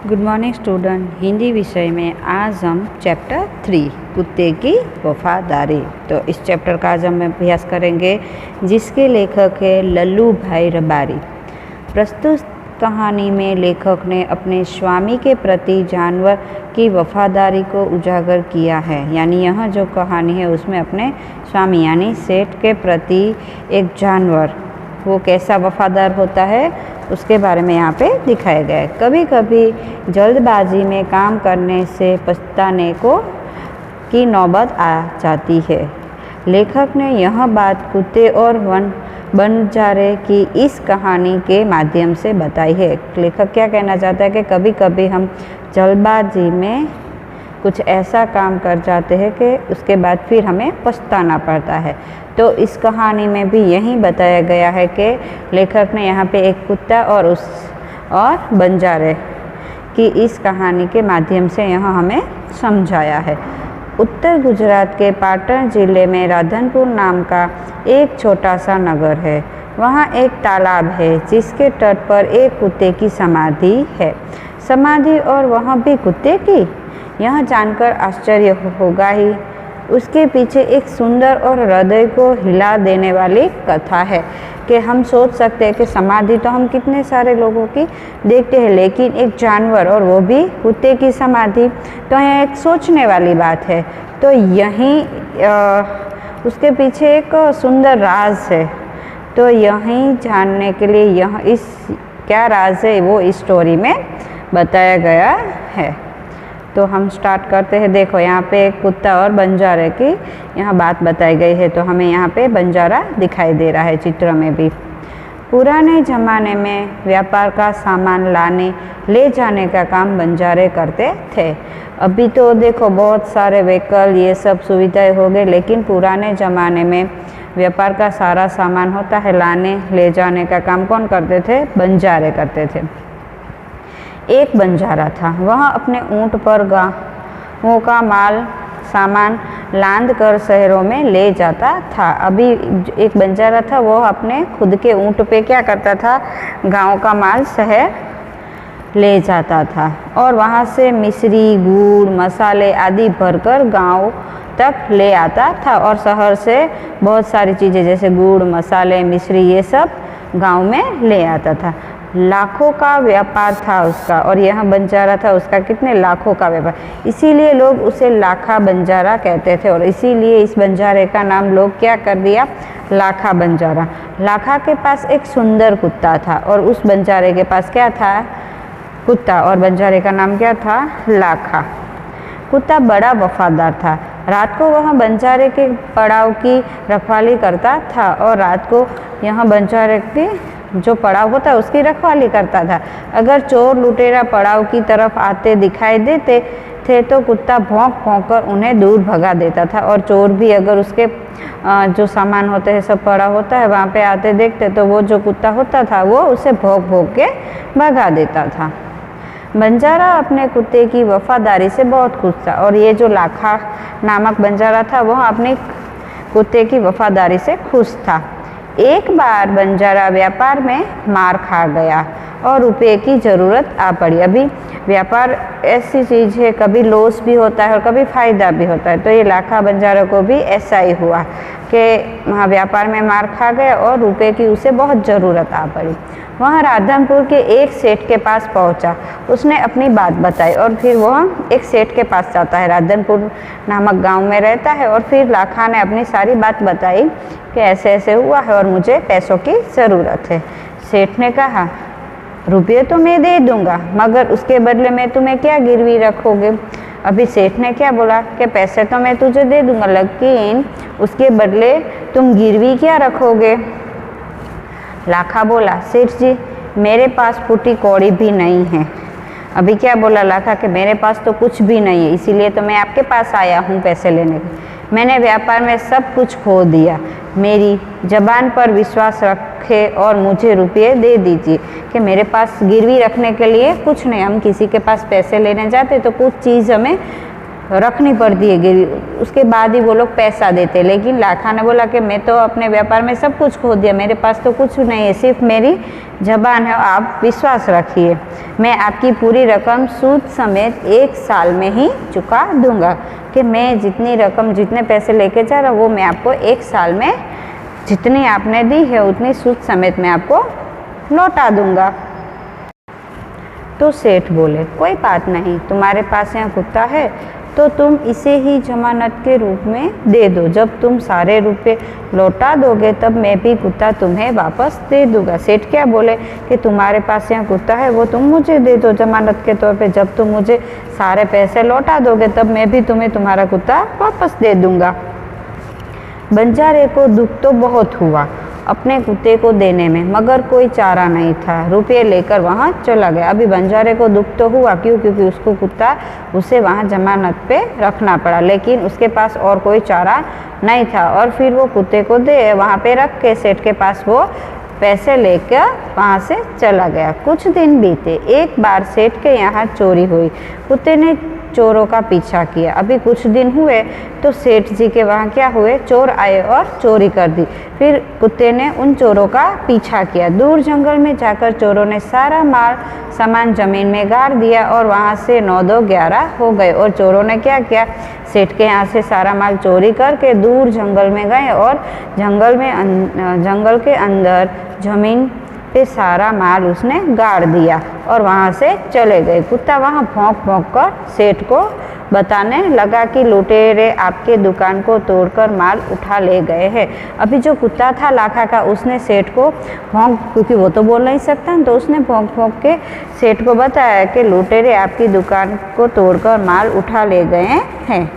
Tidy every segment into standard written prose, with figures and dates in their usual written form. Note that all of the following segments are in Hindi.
Good morning student. हिंदी विषय में आज हम चैप्टर 3 कुत्ते की वफादारी। तो इस चैप्टर का आज हम अभ्यास करेंगे, जिसके लेखक है लल्लू भाई रबारी। प्रस्तुत कहानी में लेखक ने अपने स्वामी के प्रति जानवर की वफादारी को उजागर किया है। यानी यह जो कहानी है उसमें अपने स्वामी यानी सेठ के प्रति एक जानवर वो कैसा वफादार होता है उसके बारे में यहाँ पे दिखाया गया है। कभी कभी जल्दबाजी में काम करने से पछताने की नौबत आ जाती है। लेखक ने यह बात कुत्ते और बनजारे की इस कहानी के माध्यम से बताई है। लेखक क्या कहना चाहता है कि कभी कभी हम जल्दबाजी में कुछ ऐसा काम कर जाते हैं कि उसके बाद फिर हमें पछताना पड़ता है। तो इस कहानी में भी यही बताया गया है कि लेखक ने यहाँ पे एक कुत्ता और बंजारे की इस कहानी के माध्यम से यहाँ हमें समझाया है। उत्तर गुजरात के पाटण जिले में राधनपुर नाम का एक छोटा सा नगर है। वहाँ एक तालाब है जिसके तट पर एक कुत्ते की समाधि है। समाधि और वहाँ भी कुत्ते की, यह जानकर आश्चर्य होगा ही। उसके पीछे एक सुंदर और हृदय को हिला देने वाली कथा है कि हम सोच सकते हैं कि समाधि तो हम कितने सारे लोगों की देखते हैं, लेकिन एक जानवर और वो भी कुत्ते की समाधि, तो यह एक सोचने वाली बात है। तो यहीं उसके पीछे एक सुंदर राज है। तो यहीं जानने के लिए क्या राज है वो इस स्टोरी में बताया गया है। तो हम स्टार्ट करते हैं। देखो यहाँ पे एक कुत्ता और बंजारे की यहाँ बात बताई गई है। तो हमें यहाँ पे बंजारा दिखाई दे रहा है चित्र में भी। पुराने ज़माने में व्यापार का सामान ले जाने का काम बंजारे करते थे। अभी तो देखो बहुत सारे व्हीकल ये सब सुविधाएं हो गई, लेकिन पुराने ज़माने में व्यापार का सारा सामान होता है ले जाने का काम कौन करते थे? बंजारे करते थे। एक बंजारा था, वह अपने ऊँट पर गाँवों का सामान लाद कर शहरों में ले जाता था। अभी एक बंजारा था, वो अपने खुद के ऊँट पे क्या करता था? गाँव का माल शहर ले जाता था और वहाँ से मिश्री, गुड़, मसाले आदि भरकर गाँव तक ले आता था। और शहर से बहुत सारी चीज़ें जैसे गुड़, मसाले, मिश्री ये सब गाँव में ले आता था। लाखों का व्यापार था उसका, और यह बंजारा था उसका कितने लाखों का व्यापार, इसीलिए लोग उसे लाखा बंजारा कहते थे। और इसीलिए इस बंजारे का नाम लोग क्या कर दिया? लाखा बंजारा। लाखा के पास एक सुंदर कुत्ता था और उस बंजारे के पास क्या था? कुत्ता। और बंजारे का नाम क्या था? लाखा। कुत्ता बड़ा वफादार था। रात को वह बंजारे के पड़ाव की रखवाली करता था और रात को यह बंजारे के जो पड़ाव होता है उसकी रखवाली करता था। अगर चोर लुटेरा पड़ाव की तरफ आते दिखाई देते थे तो कुत्ता भौंक कर उन्हें दूर भगा देता था। और चोर भी अगर उसके जो सामान होते हैं सब पड़ा होता है वहाँ पे आते देखते तो वो जो कुत्ता होता था वो उसे भौंक के भगा देता था। बंजारा अपने कुत्ते की वफादारी से बहुत खुश था और ये जो लाखा नामक बंजारा था वह अपने कुत्ते की वफादारी से खुश था। एक बार बंजारा व्यापार में मार खा गया और रुपए की ज़रूरत आ पड़ी। अभी व्यापार ऐसी चीज़ है, कभी लॉस भी होता है और कभी फ़ायदा भी होता है। तो ये लाखा बंजारा को भी ऐसा ही हुआ कि वहाँ व्यापार में मार खा गया और रुपए की उसे बहुत ज़रूरत आ पड़ी। वह राधनपुर के एक सेठ के पास पहुंचा। उसने अपनी बात बताई और फिर वह एक सेठ के पास जाता है। राधनपुर नामक गांव में रहता है और फिर लाखा ने अपनी सारी बात बताई कि ऐसे ऐसे हुआ है और मुझे पैसों की ज़रूरत है। सेठ ने कहा, रुपये तो मैं दे दूंगा, मगर उसके बदले में तुम्हें क्या गिरवी रखोगे? अभी सेठ ने क्या बोला कि पैसे तो मैं तुझे दे दूंगा, लेकिन उसके बदले तुम गिरवी क्या रखोगे? लाखा बोला, सेठ जी मेरे पास फूटी कौड़ी भी नहीं है। अभी क्या बोला लाखा कि मेरे पास तो कुछ भी नहीं है, इसीलिए तो मैं आपके पास आया हूँ पैसे लेने के। मैंने व्यापार में सब कुछ खो दिया। मेरी जबान पर विश्वास रखे और मुझे रुपये दे दीजिए कि मेरे पास गिरवी रखने के लिए कुछ नहीं। हम किसी के पास पैसे लेने जाते तो कुछ चीज़ हमें रखनी पड़ती है गिरवी, उसके बाद ही वो लोग पैसा देते। लेकिन लाखा ने बोला कि मैं तो अपने व्यापार में सब कुछ खो दिया, मेरे पास तो कुछ नहीं है, सिर्फ मेरी ज़बान है, आप विश्वास रखिए, मैं आपकी पूरी रकम सूद समेत 1 साल में ही चुका दूंगा। कि मैं जितनी रकम, जितने पैसे लेके जा रहा वो मैं आपको 1 साल में जितनी आपने दी है उतनी सूद समेत मैं आपको लौटा दूंगा। तो सेठ बोले कोई बात नहीं, तुम्हारे पास यहाँ कुत्ता है तो तुम इसे ही जमानत के रूप में दे दो, जब तुम सारे रुपए लौटा दोगे तब मैं भी कुत्ता तुम्हें वापस दे दूंगा। सेठ क्या बोले कि तुम्हारे पास यहाँ कुत्ता है वो तुम मुझे दे दो जमानत के तौर पे, जब तुम मुझे सारे पैसे लौटा दोगे तब मैं भी तुम्हें तुम्हारा कुत्ता वापस दे दूंगा। बंजारे को दुख तो बहुत हुआ अपने कुत्ते को देने में, मगर कोई चारा नहीं था, रुपये लेकर वहाँ चला गया। अभी बंजारे को दुख तो हुआ, क्योंकि उसको कुत्ता उसे वहाँ जमानत पे रखना पड़ा, लेकिन उसके पास और कोई चारा नहीं था। और फिर वो कुत्ते को दे वहाँ पे रख के सेठ के पास वो पैसे लेकर वहाँ से चला गया। कुछ दिन बीते, एक बार सेठ के यहाँ चोरी हुई। कुत्ते ने चोरों का पीछा किया। अभी कुछ दिन हुए तो सेठ जी के वहाँ क्या हुए, चोर आए और चोरी कर दी। फिर कुत्ते ने उन चोरों का पीछा किया। दूर जंगल में जाकर चोरों ने सारा माल सामान जमीन में गाड़ दिया और वहाँ से 9-2-11 हो गए। और चोरों ने क्या किया, सेठ के यहाँ से सारा माल चोरी करके दूर जंगल में गए और जंगल के अंदर जमीन पे सारा माल उसने गाड़ दिया और वहाँ से चले गए। कुत्ता वहाँ भौंक भौंक कर सेठ को बताने लगा कि लुटेरे आपके दुकान को तोड़कर माल उठा ले गए हैं। अभी जो कुत्ता था लाखा का, उसने सेठ को भौंक, क्योंकि वो तो बोल नहीं सकता, तो उसने भौंक भौंक के सेठ को बताया कि लुटेरे आपकी दुकान को तोड़कर माल उठा ले गए हैं।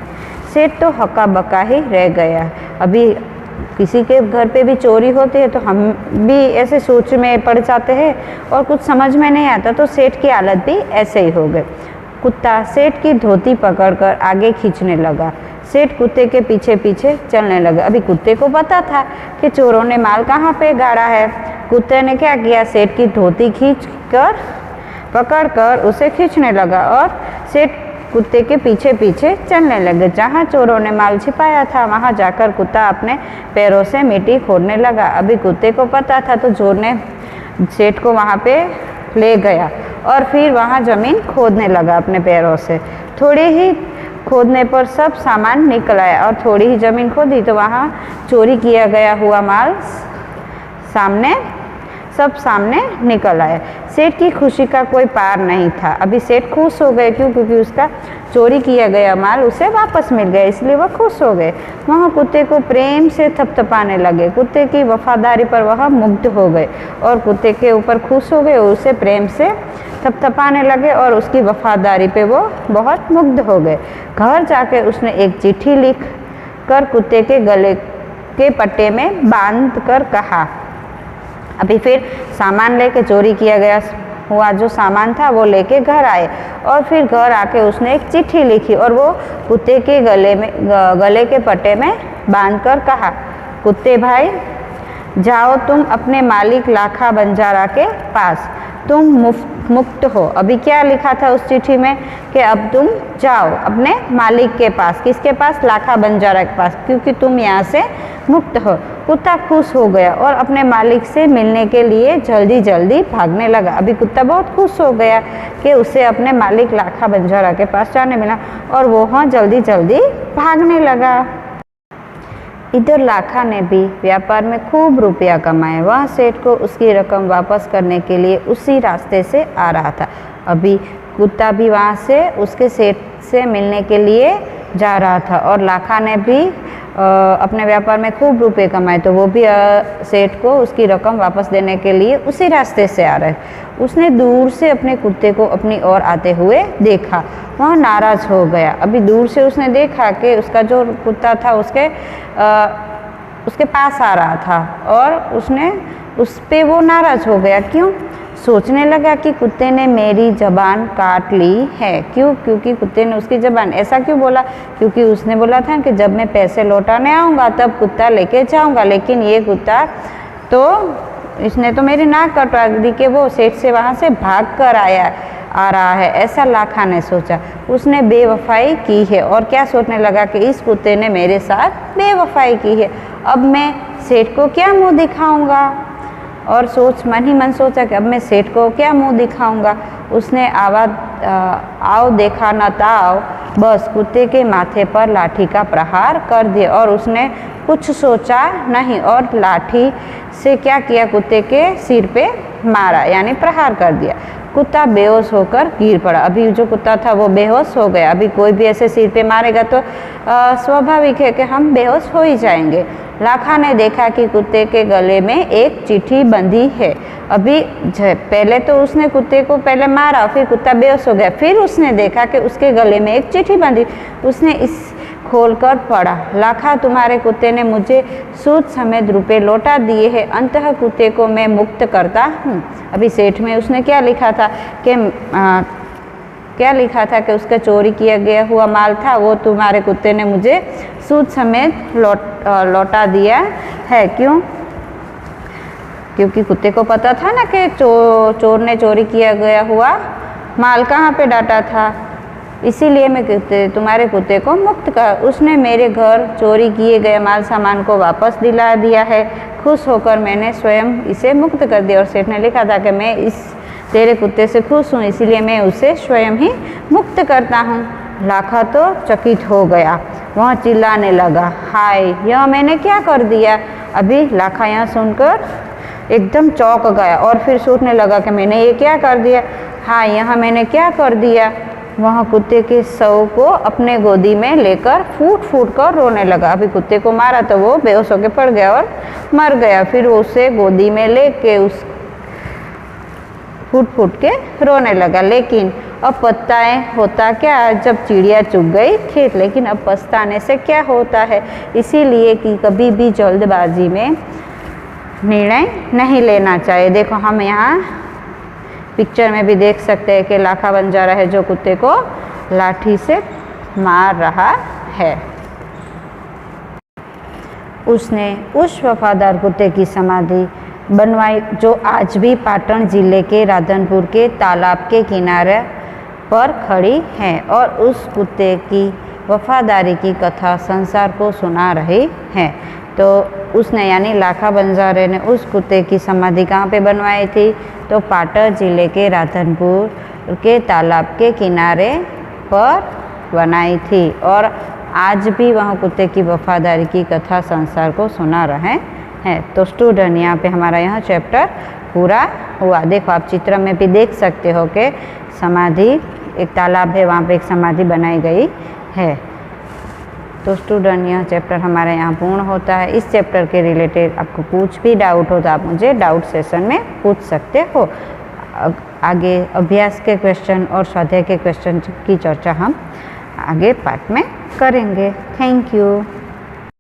सेठ तो हक्का बक्का ही रह गया। अभी किसी के घर पे भी चोरी होती है तो हम भी ऐसे सोच में पड़ जाते हैं और कुछ समझ में नहीं आता, तो सेठ की हालत भी ऐसे ही हो गई। कुत्ता सेठ की धोती पकड़कर आगे खींचने लगा। सेठ कुत्ते के पीछे पीछे चलने लगा। अभी कुत्ते को पता था कि चोरों ने माल कहाँ पे गाड़ा है। कुत्ते ने क्या किया, सेठ की धोती पकड़कर उसे खींचने लगा और सेठ कुत्ते के पीछे पीछे चलने लगे। जहाँ चोरों ने माल छिपाया था वहाँ जाकर कुत्ता अपने पैरों से मिट्टी खोदने लगा। अभी कुत्ते को पता था तो चोर ने सेठ को वहाँ पे ले गया और फिर वहाँ ज़मीन खोदने लगा अपने पैरों से। थोड़ी ही खोदने पर सब सामान निकल आया और थोड़ी ही ज़मीन खोदी तो वहाँ चोरी किया गया हुआ माल सामने निकल आए। सेठ की खुशी का कोई पार नहीं था। अभी सेठ खुश हो गए, क्योंकि उसका चोरी किया गया माल उसे वापस मिल गया, इसलिए वह खुश हो गए। वह कुत्ते को प्रेम से थपथपाने लगे। कुत्ते की वफादारी पर वह मुग्ध हो गए और कुत्ते के ऊपर खुश हो गए, उसे प्रेम से थपथपाने लगे और उसकी वफादारी पे वो बहुत मुग्ध हो गए। घर जाके उसने एक चिट्ठी लिख कर कुत्ते के गले के पट्टे में बांध कर कहा। अभी फिर सामान लेके, चोरी किया गया हुआ जो सामान था वो लेके घर आए और फिर घर आके उसने एक चिट्ठी लिखी और वो कुत्ते के गले के पट्टे में बांध कर कहा, कुत्ते भाई जाओ तुम अपने मालिक लाखा बंजारा के पास, तुम मुक्त हो। अभी क्या लिखा था उस चिट्ठी में कि अब तुम जाओ अपने मालिक के पास। किसके पास, लाखा बंजारा के पास, क्योंकि तुम यहाँ से मुक्त हो। कुत्ता खुश हो गया और अपने मालिक से मिलने के लिए जल्दी जल्दी भागने लगा। अभी कुत्ता बहुत खुश हो गया कि उसे अपने मालिक लाखा बंजारा के पास जाने मिला और वो हाँ जल्दी जल्दी भागने लगा। इधर लाखा ने भी व्यापार में खूब रुपया कमाया। वह सेठ को उसकी रकम वापस करने के लिए उसी रास्ते से आ रहा था। अभी कुत्ता भी वहाँ से उसके सेठ से मिलने के लिए जा रहा था और लाखा ने भी अपने व्यापार में खूब रुपए कमाए, तो वो भी सेठ को उसकी रकम वापस देने के लिए उसी रास्ते से आ रहे। उसने दूर से अपने कुत्ते को अपनी ओर आते हुए देखा। वह नाराज़ हो गया। अभी दूर से उसने देखा कि उसका जो कुत्ता था उसके पास आ रहा था और उसने उस पे वो नाराज़ हो गया। क्यों? सोचने लगा कि कुत्ते ने मेरी ज़बान काट ली है। क्यों? क्योंकि कुत्ते ने उसकी ज़बान, ऐसा क्यों बोला? क्योंकि उसने बोला था कि जब मैं पैसे लौटाने आऊँगा तब कुत्ता लेके जाऊँगा, लेकिन ये कुत्ता तो इसने तो मेरी नाक कटवा दी कि वो सेठ से वहाँ से भाग कर आया। आ रहा है, ऐसा लाखा ने सोचा। उसने बेवफाई की है और क्या सोचने लगा कि इस कुत्ते ने मेरे साथ बेवफाई की है, अब मैं सेठ को क्या मुंह दिखाऊंगा। और मन ही मन सोचा कि अब मैं सेठ को क्या मुंह दिखाऊंगा। उसने आवाज़ आओ देखा न ताओ, बस कुत्ते के माथे पर लाठी का प्रहार कर दिया। और उसने कुछ सोचा नहीं और लाठी से क्या किया, कुत्ते के सिर पे मारा, यानी प्रहार कर दिया। कुत्ता बेहोश होकर गिर पड़ा। अभी जो कुत्ता था वो बेहोश हो गया। अभी कोई भी ऐसे सिर पे मारेगा तो स्वाभाविक है कि हम बेहोश हो ही जाएंगे। लाखा ने देखा कि कुत्ते के गले में एक चिट्ठी बंधी है। अभी पहले तो उसने कुत्ते को पहले मारा, फिर कुत्ता बेहोश हो गया, फिर उसने देखा कि उसके गले में एक चिट्ठी बंधी। उसने इस खोलकर पढ़ा, लाखा तुम्हारे कुत्ते ने मुझे सूद समेत रुपए लौटा दिए हैं, अंततः कुत्ते को मैं मुक्त करता हूँ। अभी सेठ में उसने क्या लिखा था कि उसका चोरी किया गया हुआ माल था, वो तुम्हारे कुत्ते ने मुझे सूद समेत लौटा दिया है। क्यों? क्योंकि कुत्ते को पता था ना कि चोर ने चोरी किया गया हुआ माल कहाँ पे डाटा था, इसीलिए मैं तुम्हारे कुत्ते को मुक्त कर। उसने मेरे घर चोरी किए गए माल सामान को वापस दिला दिया है। खुश होकर मैंने स्वयं इसे मुक्त कर दिया। और सेठ ने लिखा था कि मैं इस तेरे कुत्ते से खुश हूँ, इसीलिए मैं उसे स्वयं ही मुक्त करता हूँ। लाखा तो चकित हो गया, वह चिल्लाने लगा, हाय यह मैंने क्या कर दिया। अभी लाखा यह सुनकर एकदम चौंक गया और फिर सोचने लगा कि मैंने ये क्या कर दिया, हाँ यह मैंने क्या कर दिया। वह कुत्ते के शव को अपने गोदी में लेकर फूट फूट कर रोने लगा। अभी कुत्ते को मारा तो वो बेहोश होकर पड़ गया और मर गया। फिर वो उसे गोदी में लेके उस फूट फूट के रोने लगा। लेकिन अब पछताए होता क्या, जब चिड़िया चुग गई खेत। लेकिन अब पछताने से क्या होता है, इसीलिए कि कभी भी जल्दबाजी में निर्णय नहीं लेना चाहिए। देखो हम यहाँ पिक्चर में भी देख सकते हैं कि लाखा बंजारा है जो कुत्ते को लाठी से मार रहा है। उसने उस वफादार कुत्ते की समाधि बनवाई जो आज भी पाटन जिले के राधनपुर के तालाब के किनारे पर खड़ी है और उस कुत्ते की वफादारी की कथा संसार को सुना रही है। तो उसने यानी लाखा बंजारे ने उस कुत्ते की समाधि कहाँ पे बनवाई थी, तो पाटन जिले के राधनपुर के तालाब के किनारे पर बनाई थी। और आज भी वह कुत्ते की वफादारी की कथा संसार को सुना रहे हैं। तो स्टूडेंट यहाँ पे हमारा यह चैप्टर पूरा हुआ। देखो आप चित्र में भी देख सकते हो कि समाधि, एक तालाब है वहाँ पे एक समाधि बनाई गई है। तो स्टूडेंट यह चैप्टर हमारे यहाँ पूर्ण होता है। इस चैप्टर के रिलेटेड आपको कुछ भी डाउट हो तो आप मुझे डाउट सेशन में पूछ सकते हो। आगे अभ्यास के क्वेश्चन और स्वाध्याय के क्वेश्चन की चर्चा हम आगे पार्ट में करेंगे। Thank you.